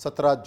17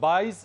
20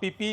PP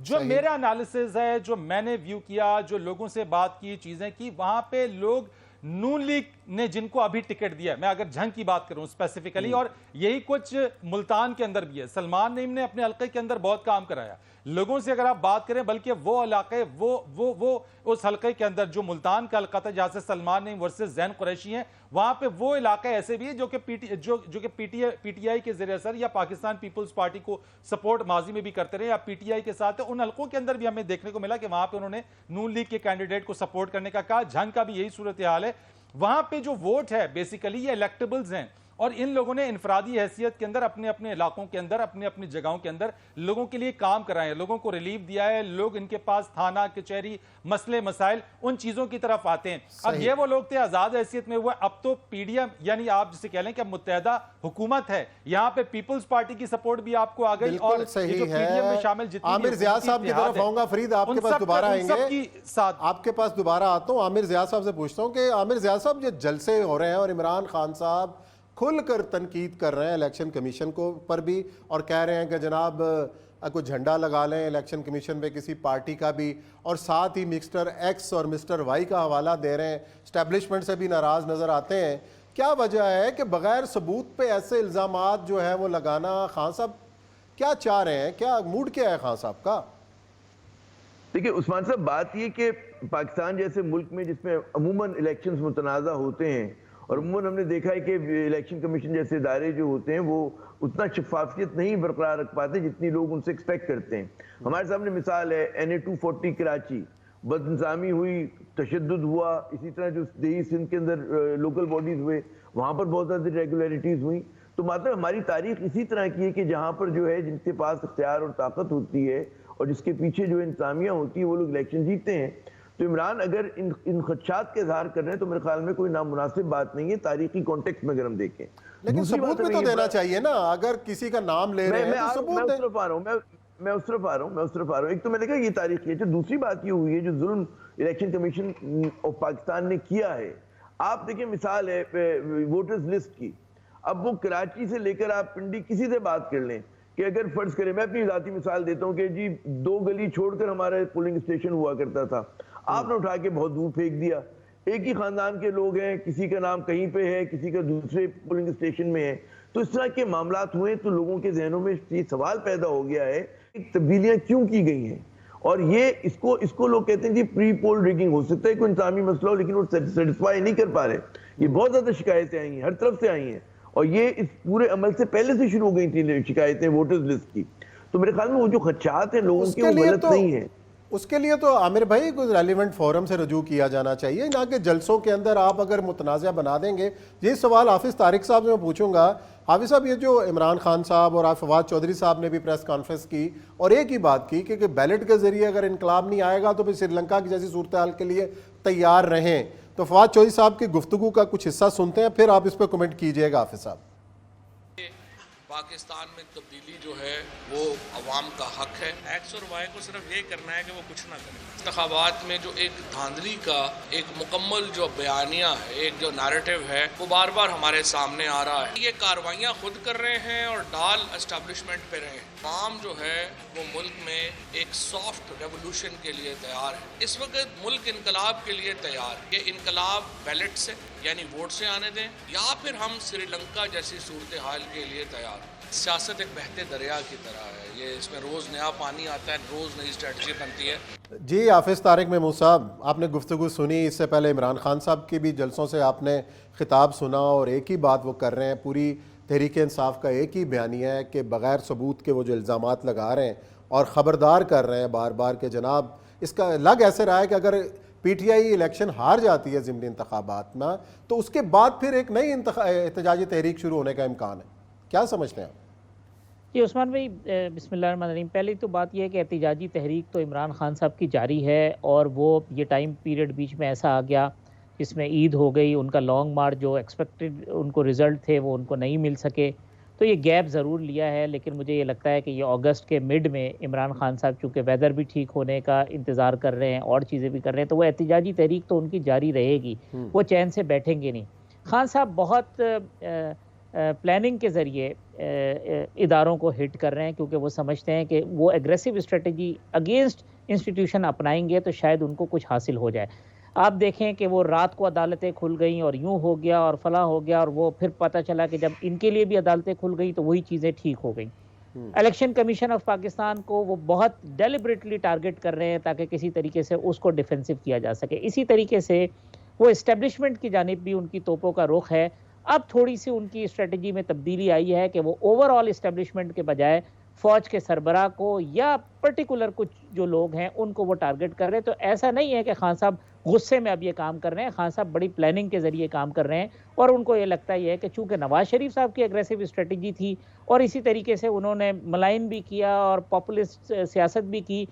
جو میرا analysis ہے، جو میں نے ویو کیا، جو لوگوں سے بات کی، چیزیں کی، وہاں پہ لوگ نون لیگ نے جن کو ابھی ٹکٹ دیا، میں اگر جھنگ کی بات کروں اسپیسیفکلی، اور یہی کچھ ملتان کے اندر بھی ہے، سلمان نعیم نے اپنے حلقے کے اندر بہت کام کرایا لوگوں سے اگر آپ بات کریں، بلکہ وہ علاقے وہ اس حلقے کے اندر جو ملتان کا حلقہ تھا جہاں سے سلمان نعیم ورسز زین قریشی ہیں، وہاں پہ وہ علاقے ایسے بھی ہیں جو کہ پی ٹی آئی کے زیر اثر یا پاکستان پیپلز پارٹی کو سپورٹ ماضی میں بھی کرتے رہے یا پی ٹی آئی کے ساتھ، ان حلقوں کے اندر بھی ہمیں دیکھنے کو ملا کہ وہاں پہ انہوں نے نون لیگ کے کینڈیڈیٹ کو سپورٹ کرنے کا کہا۔ جھنگ کا بھی یہی صورتحال ہے، وہاں پہ جو ووٹ ہے بیسیکلی یہ الیکٹیبلز ہیں، اور ان لوگوں نے انفرادی حیثیت کے اندر اپنے اپنے علاقوں کے اندر اپنے اپنی جگہوں کے اندر لوگوں کے لیے کام کرائے ہیں، لوگوں کو ریلیف دیا ہے، لوگ ان کے پاس تھانہ کچہری مسئلے مسائل ان چیزوں کی طرف آتے ہیں۔ اب یہ وہ لوگ تھے آزاد حیثیت میں ہوئے، اب تو پی ڈی ایم یعنی آپ جسے کہہ لیں کہ متحدہ حکومت ہے، یہاں پہ پیپلز پارٹی کی سپورٹ بھی آپ کو آ گئی، اور یہ جو پی ڈی ایم میں شامل جتنی عامر ضیاء صاحب کی طرف آؤں گا، فرید آپ کے پاس دوبارہ آئیں گے، آپ کے پاس دوبارہ آتا ہوں۔ عامر ضیاء صاحب سے پوچھتا ہوں کہ عامر ضیاء صاحب یہ جلسے ہو رہے ہیں اور عمران خان صاحب کھل کر تنقید کر رہے ہیں الیکشن کمیشن کو پر بھی، اور کہہ رہے ہیں کہ جناب کوئی جھنڈا لگا لیں الیکشن کمیشن پہ کسی پارٹی کا بھی، اور ساتھ ہی مسٹر ایکس اور مسٹر وائی کا حوالہ دے رہے ہیں، اسٹیبلشمنٹ سے بھی ناراض نظر آتے ہیں۔ کیا وجہ ہے کہ بغیر ثبوت پہ ایسے الزامات جو ہیں وہ لگانا؟ خان صاحب کیا چاہ رہے ہیں، کیا موڈ کیا ہے خان صاحب کا؟ دیکھیں عثمان صاحب، بات یہ کہ پاکستان جیسے ملک میں جس میں عموماً الیکشنز متنازع ہوتے ہیں، اور عموماً ہم نے دیکھا ہے کہ الیکشن کمیشن جیسے ادارے جو ہوتے ہیں وہ اتنا شفافیت نہیں برقرار رکھ پاتے جتنی لوگ ان سے ایکسپیکٹ کرتے ہیں۔ ہمارے سامنے مثال ہے این اے 240 کراچی، بد نظامی ہوئی، تشدد ہوا، اسی طرح جو دیہی سندھ کے اندر لوکل باڈیز ہوئے وہاں پر بہت زیادہ ریگولیرٹیز ہوئیں۔ تو مطلب ہماری تاریخ اسی طرح کی ہے کہ جہاں پر جو ہے جن کے پاس اختیار اور طاقت ہوتی ہے اور جس کے پیچھے جو انتظامیہ ہوتی ہے وہ لوگ الیکشن جیتتے ہیں۔ تو عمران اگر ان خدشات کے اظہار کر رہے ہیں تو میرے خیال میں کوئی نامناسب بات نہیں ہے تاریخی کانٹیکسٹ میں اگر ہم دیکھیں۔ لیکن ثبوت بھی تو دینا چاہیے نا، اگر کسی کا نام لے رہے ہیں تو ثبوت دیں۔ میں اس طرف آ رہا ہوں۔ ایک تو میں نے کہا یہ تاریخی ہے، دوسری بات یہ ہوئی ہے جو ظلم الیکشن کمیشن آف پاکستان نے کیا ہے۔ آپ دیکھیں مثال ہے ووٹرز لسٹ کی، اب وہ کراچی سے لے کر آپ پنڈی کسی سے بات کر لیں کہ اگر فرض کریں، میں اپنی ذاتی مثال دیتا ہوں کہ جی 2 گلی چھوڑ کر ہمارا پولنگ اسٹیشن ہوا کرتا تھا، آپ نے اٹھا کے بہت دور پھینک دیا، ایک ہی خاندان کے لوگ ہیں، کسی کا نام کہیں پہ ہے، کسی کا دوسرے پولنگ اسٹیشن میں ہے، تو اس طرح کے معاملات ہوئے تو لوگوں کے ذہنوں میں یہ سوال پیدا ہو گیا ہے کہ تبدیلیاں کیوں کی گئی ہیں، اور یہ اس کو لوگ کہتے ہیں جی پری پول ریگنگ، ہو سکتا ہے کوئی انتظامی مسئلہ ہو لیکن وہ سیٹسفائی نہیں کر پا رہے۔ یہ بہت زیادہ شکایتیں آئی ہیں، ہر طرف سے آئی ہیں، اور یہ اس پورے عمل سے پہلے سے شروع ہو گئی تھی شکایتیں ووٹرز لسٹ کی۔ تو میرے خیال میں وہ جو خدشات ہیں لوگوں کے وہ غلط نہیں ہیں۔ اس کے لیے تو عامر بھائی کوئی ریلیونٹ فورم سے رجوع کیا جانا چاہیے، نہ کہ جلسوں کے اندر آپ اگر متنازع بنا دیں گے۔ یہ سوال حافظ طارق صاحب سے میں پوچھوں گا۔ حافظ صاحب، یہ جو عمران خان صاحب اور فواد چودھری صاحب نے بھی پریس کانفرنس کی اور ایک ہی بات کی کہ بیلٹ کے ذریعے اگر انقلاب نہیں آئے گا تو پھر سری لنکا کی جیسی صورتحال کے لیے تیار رہیں، تو فواد چودھری صاحب کی گفتگو کا کچھ حصہ سنتے ہیں، پھر آپ اس پہ کمنٹ کیجئے گا حافظ صاحب۔ پاکستان میں تبدیلی جو ہے وہ عوام کا حق ہے، ایکس اور وائی کو صرف یہ کرنا ہے کہ وہ کچھ نہ کریں۔ انتخابات میں جو ایک دھاندلی کا ایک مکمل جو بیانیہ ہے، ایک جو نیریٹو ہے، وہ بار بار ہمارے سامنے آ رہا ہے۔ یہ کاروائیاں خود کر رہے ہیں اور ڈال اسٹیبلشمنٹ پہ رہے ہیں۔ عوام جو ہے وہ ملک میں ایک سافٹ ریولوشن کے لیے تیار ہے۔ اس وقت ملک انقلاب کے لیے تیار ہے۔ یہ انقلاب بیلٹ سے یعنی ووٹ سے آنے دیں، یا پھر ہم سری لنکا جیسی صورتحال کے لیے تیار ہیں۔ سیاست ایک بہتے دریا کی طرح ہے، یہ اس میں روز نیا پانی آتا ہے، روز نئی اسٹریٹجی بنتی ہے۔ جی حافظ طارق محمود صاحب، آپ نے گفتگو سنی، اس سے پہلے عمران خان صاحب کی بھی جلسوں سے آپ نے خطاب سنا، اور ایک ہی بات وہ کر رہے ہیں، پوری تحریک انصاف کا ایک ہی بیانیہ ہے کہ بغیر ثبوت کے وہ جو الزامات لگا رہے ہیں اور خبردار کر رہے ہیں بار بار کہ جناب اس کا لگ ایسے رہا ہے کہ اگر پی ٹی آئی الیکشن ہار جاتی ہے ضمنی انتخابات میں تو اس کے بعد پھر ایک نئی احتجاجی تحریک شروع ہونے کا امکان ہے، کیا سمجھتے ہیں آپ؟ جی عثمان بھائی، بسم اللہ الرحمن الرحیم۔ پہلی تو بات یہ ہے کہ احتجاجی تحریک تو عمران خان صاحب کی جاری ہے، اور وہ یہ ٹائم پیریڈ بیچ میں ایسا آ گیا جس میں عید ہو گئی، ان کا لانگ مارچ جو ایکسپیکٹڈ ان کو رزلٹ تھے وہ ان کو نہیں مل سکے، تو یہ گیپ ضرور لیا ہے۔ لیکن مجھے یہ لگتا ہے کہ یہ اگست کے مڈ میں عمران خان صاحب چونکہ ویدر بھی ٹھیک ہونے کا انتظار کر رہے ہیں اور چیزیں بھی کر رہے ہیں، تو وہ احتجاجی تحریک تو ان کی جاری رہے گی، وہ چین سے بیٹھیں گے نہیں۔ خان صاحب بہت پلاننگ کے ذریعے اداروں کو ہٹ کر رہے ہیں، کیونکہ وہ سمجھتے ہیں کہ وہ ایگریسو اسٹریٹجی اگینسٹ انسٹیٹیوشن اپنائیں گے تو شاید ان کو کچھ حاصل ہو جائے۔ آپ دیکھیں کہ وہ رات کو عدالتیں کھل گئیں اور یوں ہو گیا اور فلاں ہو گیا، اور وہ پھر پتہ چلا کہ جب ان کے لیے بھی عدالتیں کھل گئیں تو وہی چیزیں ٹھیک ہو گئیں۔ الیکشن کمیشن آف پاکستان کو وہ بہت ڈیلیبریٹلی ٹارگٹ کر رہے ہیں تاکہ کسی طریقے سے اس کو ڈیفینسو کیا جا سکے۔ اسی طریقے سے وہ اسٹیبلشمنٹ کی جانب بھی ان کی توپوں کا رخ ہے۔ اب تھوڑی سی ان کی اسٹریٹجی میں تبدیلی آئی ہے کہ وہ اوور آل اسٹیبلشمنٹ کے بجائے فوج کے سربراہ کو یا پرٹیکولر کچھ جو لوگ ہیں ان کو وہ ٹارگٹ کر رہے ہیں۔ تو ایسا نہیں ہے کہ خان صاحب غصے میں اب یہ کام کر رہے ہیں، خان صاحب بڑی پلاننگ کے ذریعے کام کر رہے ہیں، اور ان کو یہ لگتا ہے کہ چونکہ نواز شریف صاحب کی اگریسو اسٹریٹجی تھی اور اسی طریقے سے انہوں نے ملائن بھی کیا اور پاپولسٹ سیاست بھی کی،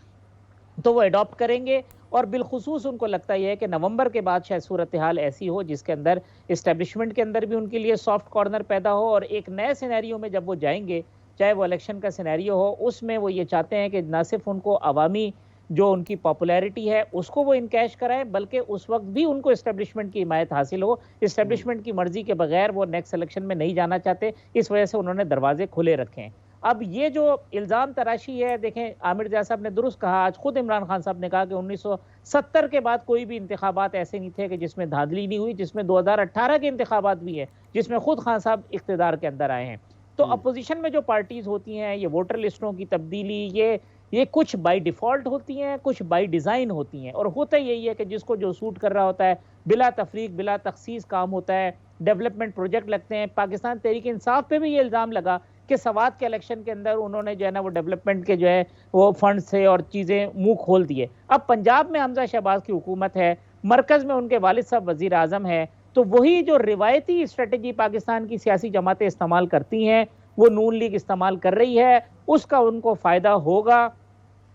تو وہ اڈاپٹ کریں گے۔ اور بالخصوص ان کو لگتا ہے کہ نومبر کے بعد شاید صورتحال ایسی ہو جس کے اندر اسٹیبلشمنٹ کے اندر بھی ان کے لیے سافٹ کارنر پیدا ہو، اور ایک نئے سینیریو میں جب وہ جائیں گے، چاہے وہ الیکشن کا سینیریو ہو، اس میں وہ یہ چاہتے ہیں کہ نہ صرف ان کو عوامی جو ان کی پاپولیرٹی ہے اس کو وہ انکیش کرائیں، بلکہ اس وقت بھی ان کو اسٹیبلشمنٹ کی حمایت حاصل ہو۔ اسٹیبلشمنٹ کی مرضی کے بغیر وہ نیکسٹ الیکشن میں نہیں جانا چاہتے، اس وجہ سے انہوں نے دروازے کھلے رکھے ہیں۔ اب یہ جو الزام تراشی ہے، دیکھیں عامر رضا صاحب نے درست کہا، آج خود عمران خان صاحب نے کہا کہ 1970 کے بعد کوئی بھی انتخابات ایسے نہیں تھے کہ جس میں دھاندلی نہیں ہوئی، جس میں 2018 کے انتخابات بھی ہیں جس میں خود خان صاحب اقتدار کے اندر آئے ہیں۔ تو اپوزیشن میں جو پارٹیز ہوتی ہیں، یہ ووٹر لسٹوں کی تبدیلی، یہ کچھ بائی ڈیفالٹ ہوتی ہیں، کچھ بائی ڈیزائن ہوتی ہیں، اور ہوتا یہی ہے کہ جس کو جو سوٹ کر رہا ہوتا ہے بلا تفریق بلا تخصیص کام ہوتا ہے، ڈیولپمنٹ پروجیکٹ لگتے ہیں۔ پاکستان تحریک انصاف پہ بھی یہ الزام لگا کہ سوات کے الیکشن کے اندر انہوں نے جو ہے نا وہ ڈیولپمنٹ کے جو ہے وہ فنڈز تھے اور چیزیں منہ کھول دیے۔ اب پنجاب میں حمزہ شہباز کی حکومت ہے، مرکز میں ان کے والد صاحب وزیر اعظم ہے، تو وہی جو روایتی اسٹریٹجی پاکستان کی سیاسی جماعتیں استعمال کرتی ہیں وہ نون لیگ استعمال کر رہی ہے، اس کا ان کو فائدہ ہوگا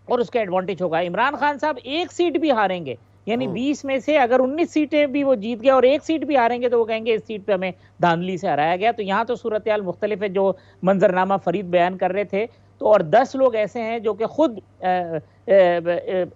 اور اس کا ایڈوانٹیج ہوگا۔ عمران خان صاحب ایک سیٹ بھی ہاریں گے، یعنی 20 میں سے اگر 19 سیٹیں بھی وہ جیت گئے اور ایک سیٹ بھی ہاریں گے تو وہ کہیں گے اس سیٹ پہ ہمیں دھاندلی سے ہرایا گیا۔ تو یہاں تو صورتحال مختلف ہے جو منظرنامہ فرید بیان کر رہے تھے، تو اور 10 لوگ ایسے ہیں جو کہ خود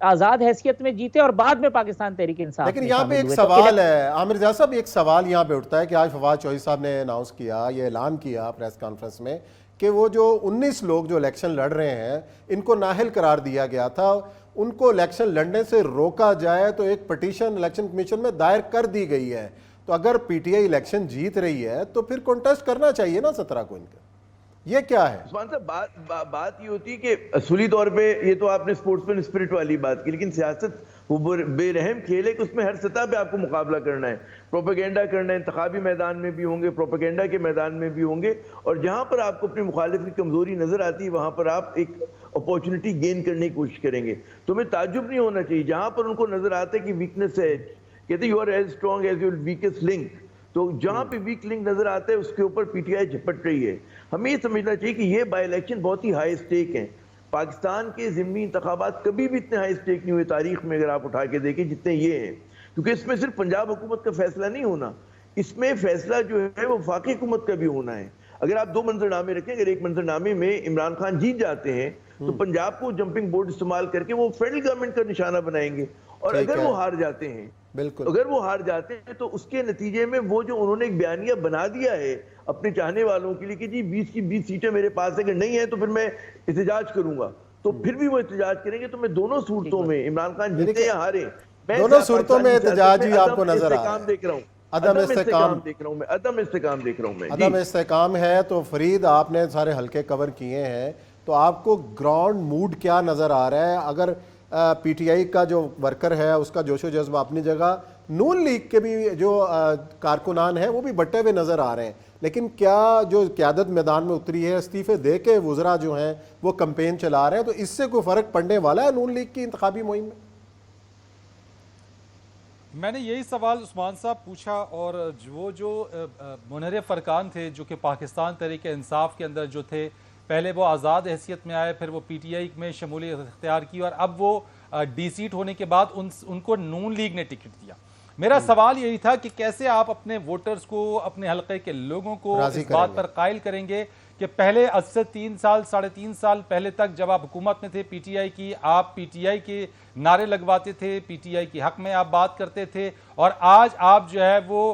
آزاد حیثیت میں جیتے اور بعد میں پاکستان تحریک انصاف۔ لیکن یہاں پہ ایک سوال ہے عامر رضا صاحب، ایک سوال یہاں پہ اٹھتا ہے کہ آج فواد چوہدری صاحب نے اناؤنس کیا، یہ اعلان کیا پریس کانفرنس میں کہ وہ جو 19 لوگ جو الیکشن لڑ رہے ہیں ان کو نااہل قرار دیا گیا تھا، ان کو الیکشن لڑنے سے روکا جائے، تو ایک پٹیشن الیکشن کمیشن میں دائر کر دی گئی ہے۔ تو اگر پی ٹی آئی الیکشن جیت رہی ہے تو پھر کنٹیسٹ کرنا چاہیے نا 17 کو ان کا، یہ کیا ہے؟ عثمان صاحب بات یہ ہوتی ہے کہ اصولی طور پہ یہ تو آپ نے سپورٹس مین اسپرٹ والی بات کی، لیکن سیاست وہ بے رحم کھیل ہے کہ اس میں ہر سطح پہ آپ کو مقابلہ کرنا ہے، پروپیگنڈا کرنا ہے، انتخابی میدان میں بھی ہوں گے، پروپیگنڈا کے میدان میں بھی ہوں گے، اور جہاں پر آپ کو اپنی مخالف کی کمزوری نظر آتی ہے وہاں پر آپ ایک اپورچونٹی گین کرنے کی کوشش کریں گے۔ تو ہمیں تعجب نہیں ہونا چاہیے جہاں پر ان کو نظر آتا ہے کہ ویکنس ہے، کہتے ہیں you are as strong as your weakest link, تو جہاں پہ ویک لنک نظر آتا ہے اس کے اوپر پی ٹی آئی جھپٹ رہی ہے۔ ہمیں یہ سمجھنا چاہیے کہ یہ بائی الیکشن بہت ہی ہائی اسٹیک ہیں۔ پاکستان کے ضمنی انتخابات کبھی بھی اتنے ہائی اسٹیک نہیں ہوئے تاریخ میں، اگر آپ اٹھا کے دیکھیں جتنے یہ ہیں، کیونکہ اس میں صرف پنجاب حکومت کا فیصلہ نہیں ہونا، اس میں فیصلہ جو ہے وہ وفاقی حکومت کا بھی ہونا ہے۔ اگر آپ 2 منظرنامے رکھیں، اگر ایک منظرنامے میں عمران خان جیت جاتے ہیں تو پنجاب کو جمپنگ بورڈ استعمال کر کے وہ فیڈرل گورنمنٹ کا نشانہ بنائیں گے، اور اگر وہ ہار جاتے ہیں اگر وہ ہار جاتے ہیں تو اس کے نتیجے میں وہ جو انہوں نے ایک بیانیہ بنا دیا ہے اپنے چاہنے والوں کے لیے کہ جی 20 کی 20 سیٹیں میرے پاس اگر نہیں ہیں تو پھر میں احتجاج کروں گا، تو پھر بھی وہ احتجاج کریں گے۔ تو میں دونوں صورتوں میں عمران خان جیتے یا ہارے، دونوں صورتوں میں احتجاج ہی آپ کو نظر آ رہا ہے، دیکھ رہا ہوں، عدم استحکام دیکھ رہا ہوں میں، عدم استحکام دیکھ رہا ہوں میں، عدم استحکام ہے۔ تو فرید آپ نے سارے حلقے کور کیے ہیں، تو آپ کو گراؤنڈ موڈ کیا نظر آ رہا ہے؟ اگر پی ٹی آئی کا جو ورکر ہے اس کا جوش و جذبہ اپنی جگہ، نون لیگ کے بھی جو کارکنان ہیں وہ بھی بٹے ہوئے نظر آ رہے ہیں، لیکن کیا جو قیادت میدان میں اتری ہے، استعفے دے کے وزراء جو ہیں وہ کمپین چلا رہے ہیں، تو اس سے کوئی فرق پڑنے والا ہے نون لیگ کی انتخابی مہم میں؟ میں نے یہی سوال عثمان صاحب پوچھا، اور وہ جو منحرف ارکان تھے جو کہ پاکستان تحریک انصاف کے اندر جو تھے، پہلے وہ آزاد حیثیت میں آئے، پھر وہ پی ٹی آئی میں شمولیت اختیار کی، اور اب وہ ڈی سیٹ ہونے کے بعد ان کو نون لیگ نے ٹکٹ دیا۔ میرا سوال یہی تھا کہ کیسے آپ اپنے ووٹرز کو، اپنے حلقے کے لوگوں کو اس بات پر قائل کریں گے کہ پہلے از سے 3 سال 3.5 سال پہلے تک جب آپ حکومت میں تھے پی ٹی آئی کی، آپ پی ٹی آئی کے نعرے لگواتے تھے، پی ٹی آئی کے حق میں آپ بات کرتے تھے، اور آج آپ جو ہے وہ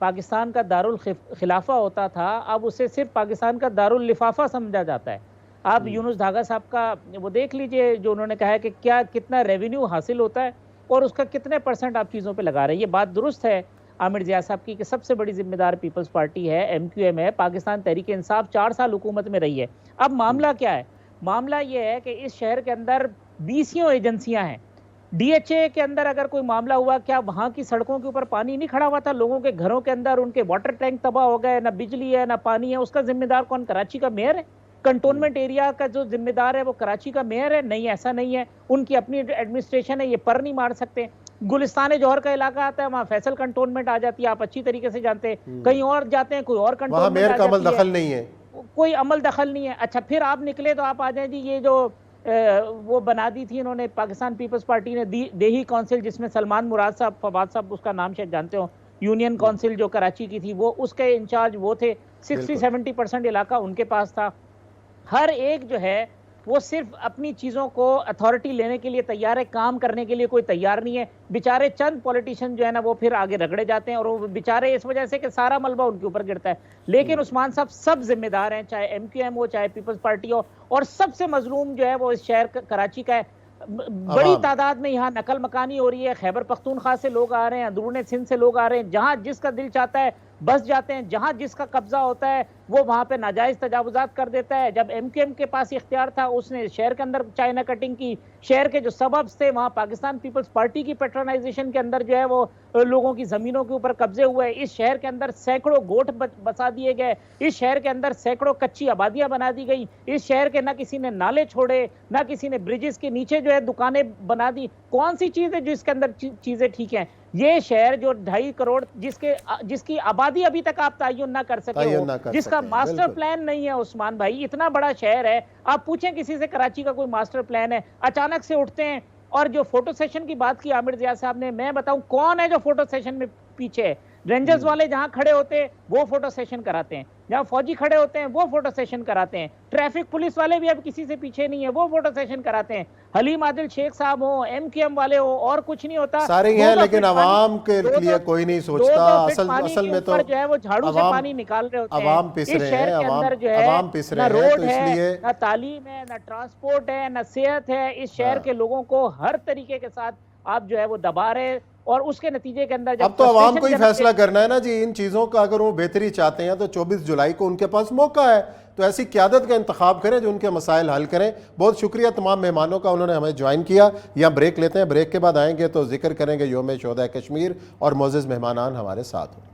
پاکستان کا دارالخلافہ ہوتا تھا، اب اسے صرف پاکستان کا داراللفافہ سمجھا جاتا ہے۔ آپ یونس دھاگا صاحب کا وہ دیکھ لیجئے جو انہوں نے کہا ہے کہ کتنا ریونیو حاصل ہوتا ہے اور اس کا کتنے % آپ چیزوں پہ لگا رہے ہیں۔ یہ بات درست ہے عامر ضیاء صاحب کی کہ سب سے بڑی ذمہ دار پیپلز پارٹی ہے، ایم کیو ایم ہے، پاکستان تحریک انصاف 4 سال حکومت میں رہی ہے۔ اب معاملہ کیا ہے؟ معاملہ یہ ہے کہ اس شہر کے اندر 20 ایجنسیاں ہیں۔ ڈی ایچ اے کے اندر اگر کوئی معاملہ ہوا، کیا وہاں کی سڑکوں کے اوپر پانی نہیں کھڑا ہوا تھا؟ لوگوں کے گھروں کے اندر ان کے واٹر ٹینک تباہ ہو گئے، نہ بجلی ہے نہ پانی ہے۔ اس کا ذمہ دار کون؟ کراچی کا میئر ہے؟ کنٹونمنٹ ایریا کا جو ذمہ دار ہے وہ کراچی کا میئر ہے؟ نہیں، ایسا نہیں ہے، ان کی اپنی ایڈمنسٹریشن ہے، یہ پر نہیں مار سکتے۔ گلستان جوہر کا علاقہ آتا ہے، وہاں فیصل کنٹونمنٹ آ جاتی ہے، آپ اچھی طریقے سے جانتے ہیں۔ کہیں اور جاتے ہیں، کوئی اور وہاں کنٹونمنٹ میئر آ کا عمل جاتی دخل ہے، نہیں ہے، کوئی عمل دخل نہیں ہے۔ اچھا پھر آپ نکلے تو آپ آ جائیں جی یہ جو وہ بنا دی تھی انہوں نے پاکستان پیپلز پارٹی نے دیہی کونسل، جس میں سلمان مراد صاحب، فواد صاحب اس کا نام شاید جانتے ہو، یونین کونسل جو کراچی کی تھی، وہ اس کے انچارج وہ تھے، 60-70% علاقہ ان کے پاس تھا۔ ہر ایک جو ہے وہ صرف اپنی چیزوں کو اتھارٹی لینے کے لیے تیار ہے، کام کرنے کے لیے کوئی تیار نہیں ہے۔ بیچارے چند پولیٹیشین جو ہے نا وہ پھر آگے رگڑے جاتے ہیں، اور وہ بیچارے اس وجہ سے کہ سارا ملبہ ان کے اوپر گرتا ہے۔ لیکن عثمان صاحب سب ذمہ دار ہیں، چاہے ایم کیو ایم ہو چاہے پیپلز پارٹی ہو، اور سب سے مظلوم جو ہے وہ اس شہر کراچی کا ہے۔ بڑی تعداد میں یہاں نقل مکانی ہو رہی ہے، خیبر پختونخوا سے لوگ آ رہے ہیں، اندرون سندھ سے لوگ آ رہے ہیں، جہاں جس کا دل چاہتا ہے بس جاتے ہیں، جہاں جس کا قبضہ ہوتا ہے وہ وہاں پہ ناجائز تجاوزات کر دیتا ہے۔ جب ایم کیو ایم کے پاس اختیار تھا، اس نے شہر کے اندر چائنا کٹنگ کی، شہر کے جو سببز تھے وہاں پاکستان پیپلز پارٹی کی پیٹرنائزیشن کے اندر جو ہے وہ لوگوں کی زمینوں کے اوپر قبضے ہوئے۔ اس شہر کے اندر سینکڑوں گوٹھ بسا دیے گئے، اس شہر کے اندر سینکڑوں کچی آبادیاں بنا دی گئی، اس شہر کے نہ کسی نے نالے چھوڑے، نہ کسی نے برجز کے نیچے جو ہے دکانیں بنا دی۔ کون سی چیز ہے جس کے اندر چیزیں ٹھیک ہیں؟ یہ شہر جو 2.5 کروڑ جس کی آبادی ابھی تک آپ تعین نہ کر سکے ہو، جس کا ماسٹر پلان نہیں ہے عثمان بھائی، اتنا بڑا شہر ہے، آپ پوچھیں کسی سے کراچی کا کوئی ماسٹر پلان ہے؟ اچانک سے اٹھتے ہیں۔ اور جو فوٹو سیشن کی بات کی عامر ضیاء صاحب نے، میں بتاؤں کون ہے جو فوٹو سیشن میں پیچھے ہے؟ رینجرز والے جہاں کھڑے ہوتے ہیں وہ فوٹو سیشن کراتے ہیں، جہاں فوجی کھڑے ہوتے ہیں وہ فوٹو سیشن کراتے ہیں، ٹریفک پولیس والے بھی اب کسی سے پیچھے نہیں ہیں، وہ فوٹو سیشن کراتے ہیں۔ حلیم عادل شیخ صاحب ہوں، ایم کیو ایم والے ہوں، اور کچھ نہیں ہوتا، سارے ہی ہیں، لیکن عوام کے لیے کوئی نہیں سوچتا۔ اصل میں تو جو ہے وہ جھاڑو سے پانی نکال رہے ہوتے ہیں۔ عوام پس رہے ہیں، اس شہر کے اندر جو ہے عوام پس نہ رہے ہیں، روڈ تو اس ہے، لیے نہ تعلیم ہے، نہ ٹرانسپورٹ ہے، نہ صحت ہے۔ اس شہر کے لوگوں کو ہر طریقے کے ساتھ آپ جو ہے وہ دبا رہے، اور اس کے نتیجے کے اندر اب تو عوام کو ہی فیصلہ کرنا ہے نا جی ان چیزوں کا۔ اگر وہ بہتری چاہتے ہیں تو 24 جولائی کو ان کے پاس موقع ہے، تو ایسی قیادت کا انتخاب کریں جو ان کے مسائل حل کریں۔ بہت شکریہ تمام مہمانوں کا، انہوں نے ہمیں جوائن کیا۔ یہاں بریک لیتے ہیں، بریک کے بعد آئیں گے تو ذکر کریں گے یوم شہدائے کشمیر، اور معزز مہمانان ہمارے ساتھ ہوں۔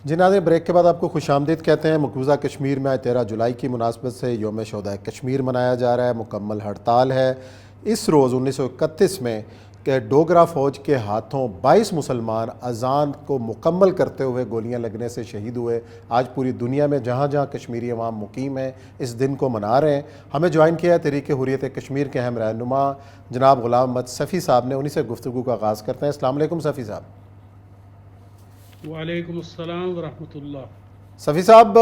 جی ناظرین، بریک کے بعد آپ کو خوش آمدید کہتے ہیں۔ مقبوضہ کشمیر میں 13 جولائی کی مناسبت سے یوم شہدائے کشمیر منایا جا رہا ہے، مکمل ہڑتال ہے۔ اس روز 1931 میں کہ ڈوگرا فوج کے ہاتھوں 22 مسلمان اذان کو مکمل کرتے ہوئے گولیاں لگنے سے شہید ہوئے۔ آج پوری دنیا میں جہاں جہاں کشمیری عوام مقیم ہیں اس دن کو منا رہے ہیں۔ ہمیں جوائن کیا ہے تحریک حریت کشمیر کے اہم رہنما جناب غلام محمد صفی صاحب نے، انہی سے گفتگو کا آغاز کرتے ہیں۔ السلام علیکم صفی صاحب۔ وعلیکم السلام ورحمۃ اللہ۔ صفی صاحب،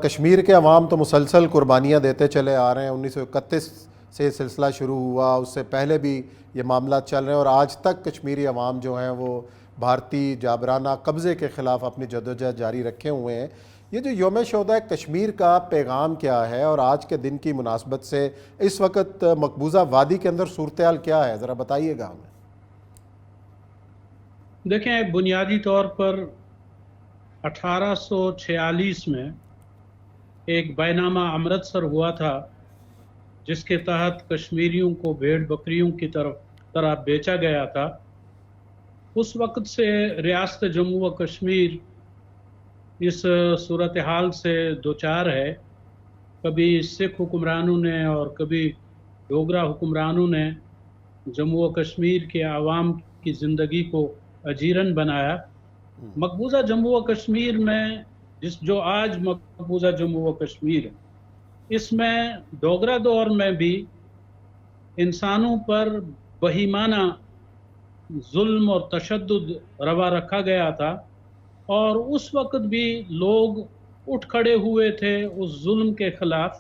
کشمیر کے عوام تو مسلسل قربانیاں دیتے چلے آ رہے ہیں، 1931 سے سلسلہ شروع ہوا، اس سے پہلے بھی یہ معاملات چل رہے ہیں، اور آج تک کشمیری عوام جو ہیں وہ بھارتی جابرانہ قبضے کے خلاف اپنی جدوجہد جاری رکھے ہوئے ہیں۔ یہ جو یوم شہدائے کشمیر کا پیغام کیا ہے، اور آج کے دن کی مناسبت سے اس وقت مقبوضہ وادی کے اندر صورتحال کیا ہے، ذرا بتائیے گا ہمیں۔ دیکھیں، بنیادی طور پر 1846 میں ایک بیان نامہ امرتسر ہوا تھا، جس کے تحت کشمیریوں کو بھیڑ بکریوں کی طرح بیچا گیا تھا۔ اس وقت سے ریاست جموں و کشمیر اس صورتحال سے دوچار ہے۔ کبھی سکھ حکمرانوں نے اور کبھی ڈوگرا حکمرانوں نے جموں و کشمیر کے عوام کی زندگی کو اجیرن بنایا۔ مقبوضہ جموں و کشمیر میں جو آج مقبوضہ جموں و کشمیر ہے، اس میں ڈوگرا دور میں بھی انسانوں پر بہیمانہ ظلم اور تشدد روا رکھا گیا تھا، اور اس وقت بھی لوگ اٹھ کھڑے ہوئے تھے اس ظلم کے خلاف.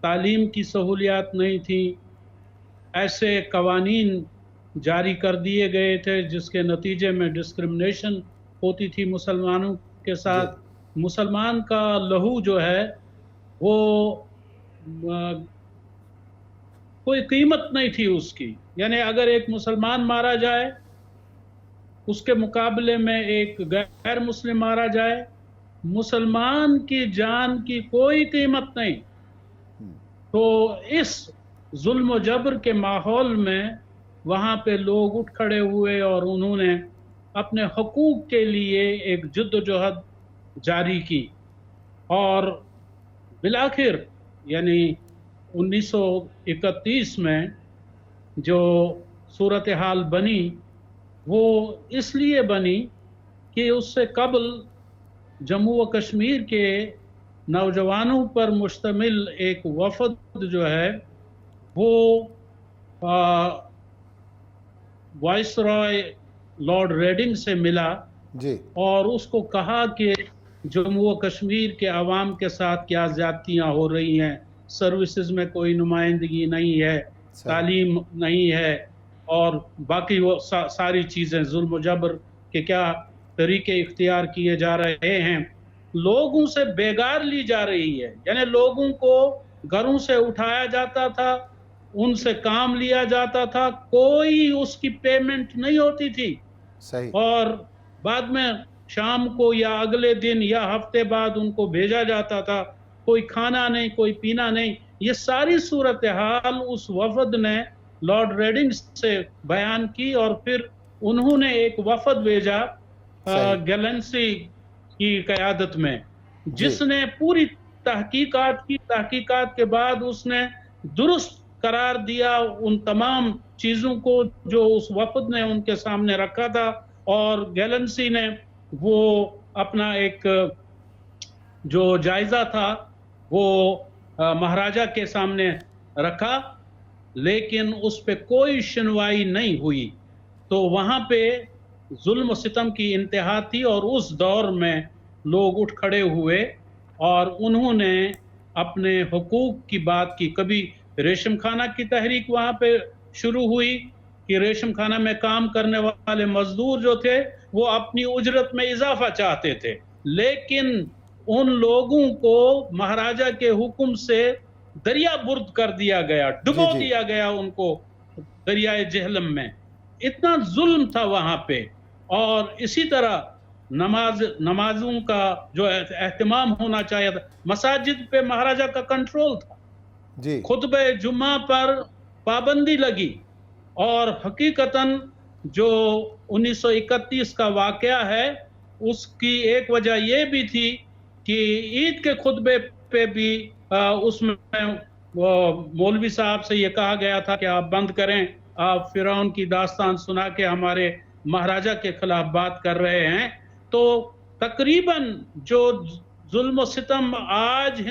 تعلیم کی سہولیات نہیں تھی، ایسے قوانین جاری کر دیے گئے تھے جس کے نتیجے میں ڈسکرمنیشن ہوتی تھی مسلمانوں کے ساتھ. مسلمان کا لہو جو ہے وہ کوئی قیمت نہیں تھی اس کی. یعنی اگر ایک مسلمان مارا جائے، اس کے مقابلے میں ایک غیر مسلم مارا جائے، مسلمان کی جان کی کوئی قیمت نہیں. تو اس ظلم و جبر کے ماحول میں وہاں پہ لوگ اٹھ کھڑے ہوئے اور انہوں نے اپنے حقوق کے لیے ایک جد و جہد جاری کی. اور بالآخر یعنی 1931 میں جو صورتحال بنی وہ اس لیے بنی کہ اس سے قبل جموں و کشمیر کے نوجوانوں پر مشتمل ایک وفد جو ہے وہ وائس رائے لارڈ ریڈنگ سے ملا جی اور اس کو کہا کہ جموں و کشمیر کے عوام کے ساتھ کیا زیادتیاں ہو رہی ہیں، سروسز میں کوئی نمائندگی نہیں ہے، تعلیم نہیں ہے، اور باقی وہ ساری چیزیں ظلم و جبر کے کیا طریقے اختیار کیے جا رہے ہیں. لوگوں سے بیگار لی جا رہی ہے، یعنی لوگوں کو گھروں سے اٹھایا جاتا تھا، ان سے کام لیا جاتا تھا، کوئی اس کی پیمنٹ نہیں ہوتی تھی. صحیح. اور بعد میں شام کو یا اگلے دن یا ہفتے بعد ان کو بھیجا جاتا تھا، کوئی کھانا نہیں، کوئی پینا نہیں. یہ ساری صورتحال اس وفد نے لارڈ ریڈنگ سے بیان کی اور پھر انہوں نے ایک وفد بھیجا گیلنسی کی قیادت میں، جس نے پوری تحقیقات کے بعد اس نے درست قرار دیا ان تمام چیزوں کو جو اس وفد نے ان کے سامنے رکھا تھا. اور گیلنسی نے وہ اپنا ایک جو جائزہ تھا وہ مہاراجہ کے سامنے رکھا، لیکن اس پہ کوئی سنوائی نہیں ہوئی. تو وہاں پہ ظلم و ستم کی انتہا تھی اور اس دور میں لوگ اٹھ کھڑے ہوئے اور انہوں نے اپنے حقوق کی بات کی. کبھی ریشم خانہ کی تحریک وہاں پہ شروع ہوئی کہ ریشم خانہ میں کام کرنے والے مزدور جو تھے وہ اپنی اجرت میں اضافہ چاہتے تھے، لیکن ان لوگوں کو مہاراجہ کے حکم سے دریا برد کر دیا گیا، ڈبو دیا گیا ان کو دریائے جہلم میں. اتنا ظلم تھا وہاں پہ. اور اسی طرح نمازوں کا جو اہتمام ہونا چاہیے تھا، مساجد پہ مہاراجہ کا کنٹرول تھا. خطبہ جمعہ پر پابندی لگی. اور حقیقتاً جو 1931 کا واقعہ ہے اس کی ایک وجہ یہ بھی تھی کہ عید کے خطبے پہ بھی اس میں مولوی صاحب سے یہ کہا گیا تھا کہ آپ بند کریں، آپ فرعون کی داستان سنا کے ہمارے مہاراجہ کے خلاف بات کر رہے ہیں. تو تقریباً جو ظلم و ستم آج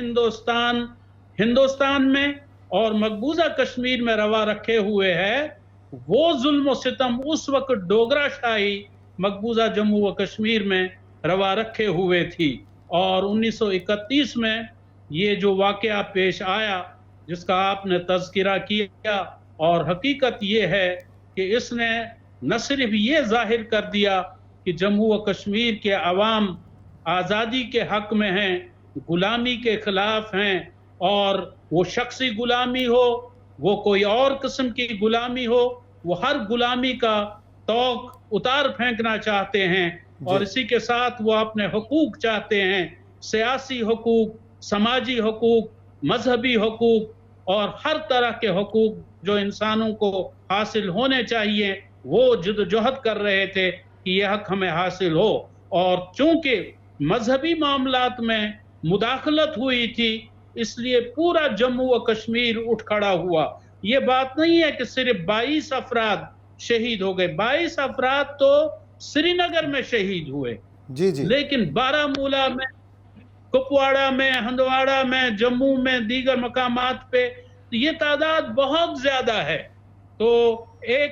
ہندوستان میں اور مقبوضہ کشمیر میں روا رکھے ہوئے ہے، وہ ظلم و ستم اس وقت ڈوگرا شاہی مقبوضہ جموں و کشمیر میں روا رکھے ہوئے تھی. اور 1931 میں یہ جو واقعہ پیش آیا جس کا آپ نے تذکرہ کیا، اور حقیقت یہ ہے کہ اس نے نہ صرف یہ ظاہر کر دیا کہ جموں و کشمیر کے عوام آزادی کے حق میں ہیں، غلامی کے خلاف ہیں، اور وہ شخصی غلامی ہو، وہ کوئی اور قسم کی غلامی ہو، وہ ہر غلامی کا توق اتار پھینکنا چاہتے ہیں. اور اسی کے ساتھ وہ اپنے حقوق چاہتے ہیں، سیاسی حقوق، سماجی حقوق، مذہبی حقوق اور ہر طرح کے حقوق جو انسانوں کو حاصل ہونے چاہیے. وہ جدوجہد کر رہے تھے کہ یہ حق ہمیں حاصل ہو. اور چونکہ مذہبی معاملات میں مداخلت ہوئی تھی اس لیے پورا جموں و کشمیر اٹھ کھڑا ہوا. یہ بات نہیں ہے کہ صرف 22 افراد شہید ہو گئے، 22 افراد تو سری نگر میں شہید ہوئے، لیکن بارہمولہ میں، کپواڑہ میں، ہندواڑہ میں، جموں میں، دیگر مقامات پہ یہ تعداد بہت زیادہ ہے. تو ایک